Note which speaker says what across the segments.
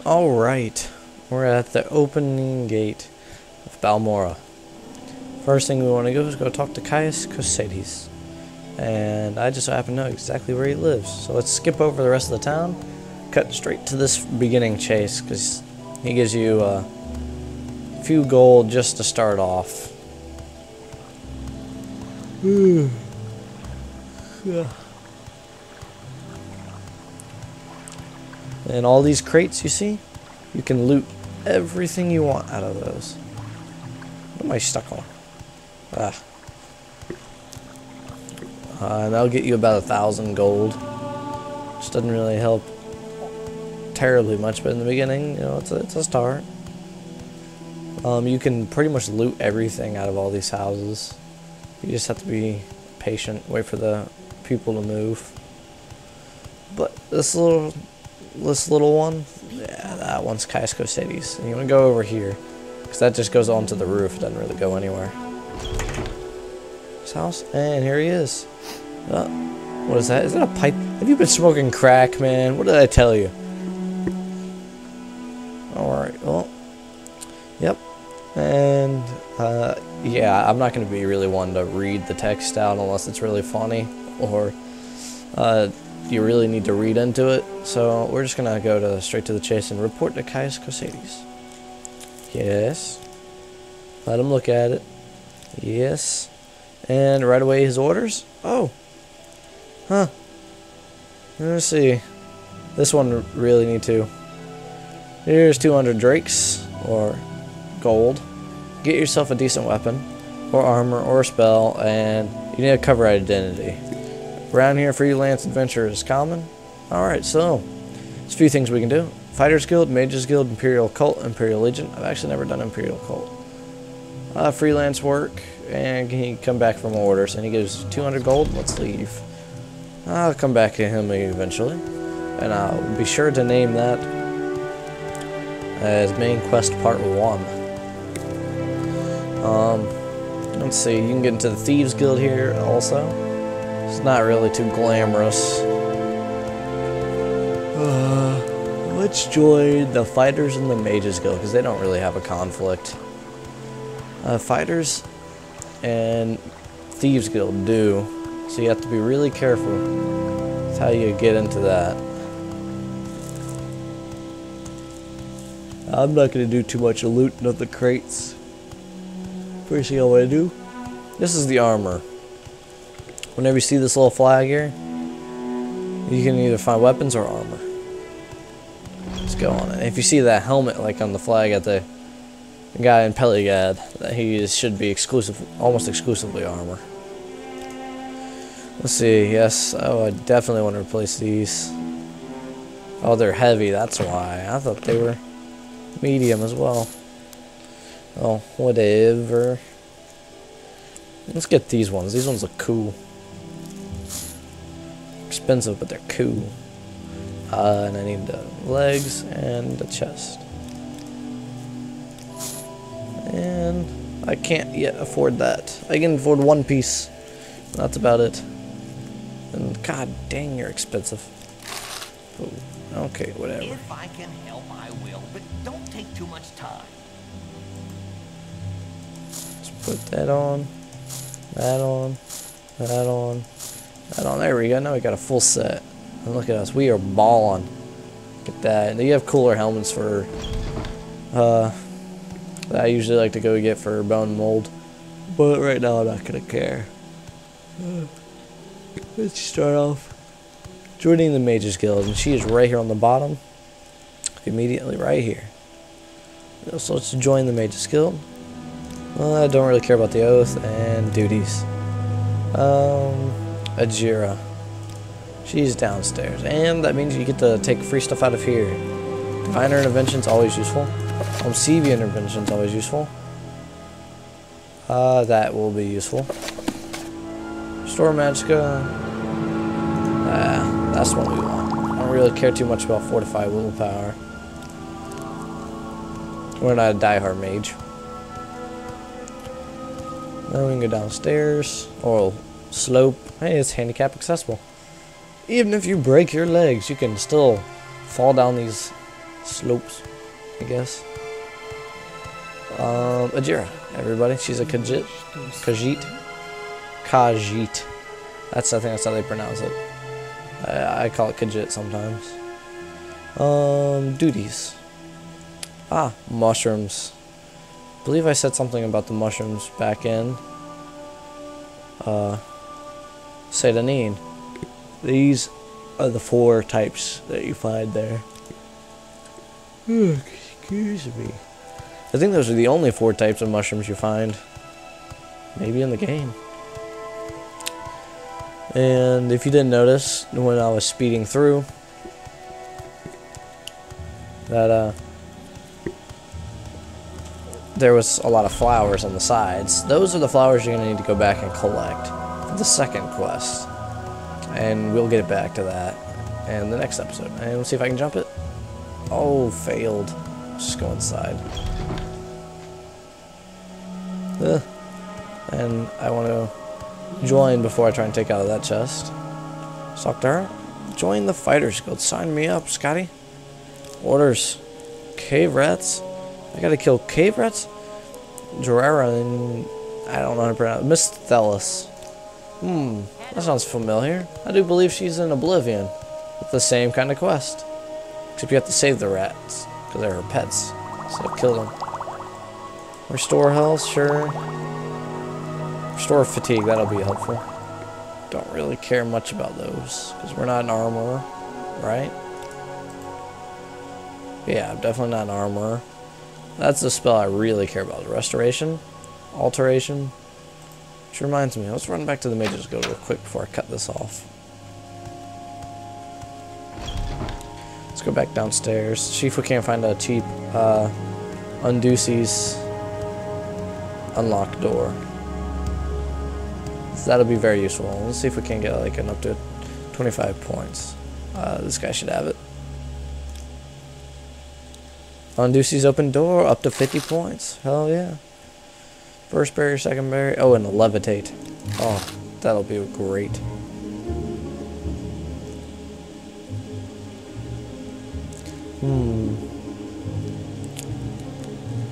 Speaker 1: Alright, we're at the opening gate of Balmora. First thing we want to go is go talk to Caius Cosades. And I just happen to know exactly where he lives. So let's skip over the rest of the town, cut straight to this beginning chase, because he gives you a few gold just to start off. Yeah. And all these crates you see, you can loot everything you want out of those. What am I stuck on? And that'll get you about 1,000 gold. Which doesn't really help terribly much, but in the beginning, you know, it's a start. You can pretty much loot everything out of all these houses. You just have to be patient, wait for the people to move. But this little one, yeah, that one's Caius Cosades. And you want to go over here, because that just goes onto the roof. It doesn't really go anywhere. His house, and here he is. What is that? Is that a pipe? Have you been smoking crack, man? What did I tell you? Alright, well, yep. And, yeah, I'm not going to be really one to read the text out unless it's really funny, or, you really need to read into it. So we're just going to go straight to the chase and report to Caius Cosades. Yes. Let him look at it. Yes. And right away his orders. Oh. Huh. Let's see. This one really need to. Here's 200 drakes or gold. Get yourself a decent weapon or armor or a spell, and you need a cover identity. Around here, freelance adventure is common. Alright, so there's a few things we can do. Fighters Guild, Mages Guild, Imperial Cult, Imperial Legion. I've actually never done Imperial Cult. Freelance work, and he come back from orders, and he gives 200 gold. Let's leave. I'll come back to him eventually, and I'll be sure to name that as main quest part 1. Let's see, you can get into the Thieves Guild here also. It's not really too glamorous. Let's join the Fighters and the Mages Guild, because they don't really have a conflict. Fighters and Thieves Guild do, so you have to be really careful with how you get into that. I'm not going to do too much looting of the crates. First thing I want to do, this is the armor. Whenever you see this little flag here, you can either find weapons or armor. Let's go on it. If you see that helmet like on the flag at the guy in Peligad, that he should be almost exclusively armor. Let's see, yes, oh, I definitely want to replace these. Oh, they're heavy, that's why. I thought they were medium as well. Oh, whatever. Let's get these ones. These ones look cool. Expensive, but they're cool. And I need the legs and the chest. And I can't yet afford that. I can afford one piece. That's about it. And god dang, you're expensive. Oh, okay, whatever.
Speaker 2: If I can help, I will, but don't take too much time.
Speaker 1: Let's put that on. That on. That on. That on. There we go. Now we got a full set. And look at us. We are balling. Look at that. And you have cooler helmets for that I usually like to go get for bone mold. But right now I'm not gonna care. Let's start off joining the Mages Guild, and she is right here on the bottom. Immediately right here. So let's join the Mages Guild. I don't really care about the oath and duties. Ajira. She's downstairs, and that means you get to take free stuff out of here. Diviner Intervention's always useful. CV Intervention's always useful. That will be useful. Restore Magicka. That's what we want. I don't really care too much about Fortify Willpower. We're not a diehard mage. Then we can go downstairs. Or slope. Hey, it's handicap accessible. Even if you break your legs, you can still fall down these slopes, I guess. Ajira, everybody. She's a Khajiit. Khajiit. I think that's how they pronounce it. I call it Khajiit sometimes. Duties. Ah, mushrooms. I believe I said something about the mushrooms back in Sedanin. These are the 4 types that you find there. Excuse me. I think those are the only 4 types of mushrooms you find. Maybe in the game. And if you didn't notice when I was speeding through, that there was a lot of flowers on the sides. Those are the flowers you're going to need to go back and collect for the second quest. And we'll get back to that in the next episode. And we'll see if I can jump it. Oh, failed. Just go inside. And I want to join before I try and take out of that chest. Talk to her. Join the Fighters Guild. Sign me up, Scotty. Orders. Cave rats. I gotta kill cave rats? Gerera and I don't know how to pronounce it. Miss Thelis. That sounds familiar. I do believe she's in Oblivion with the same kind of quest. Except you have to save the rats because they're her pets. So kill them. Restore health, sure. Restore fatigue, that'll be helpful. Don't really care much about those because we're not an armorer, right? Yeah, I'm definitely not an armorer. That's the spell I really care about. Restoration, alteration. Which reminds me, let's run back to the Mage's Guild real quick before I cut this off. Let's go back downstairs. See if we can't find a cheap Unduce's unlocked door. So that'll be very useful. Let's see if we can get like an up to 25 points. This guy should have it. Unduce's open door, up to 50 points. Hell yeah. First barrier, second barrier. Oh, and a levitate. Oh, that'll be great.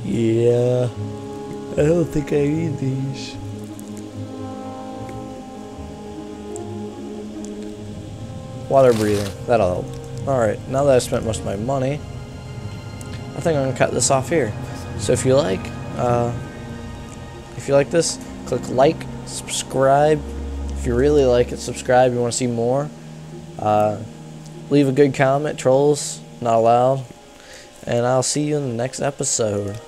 Speaker 1: Yeah. I don't think I need these. Water breathing. That'll help. Alright, now that I've spent most of my money, I think I'm going to cut this off here. So if you like this, click like, subscribe. If you really like it, subscribe. You want to see more, leave a good comment. Trolls not allowed. And I'll see you in the next episode.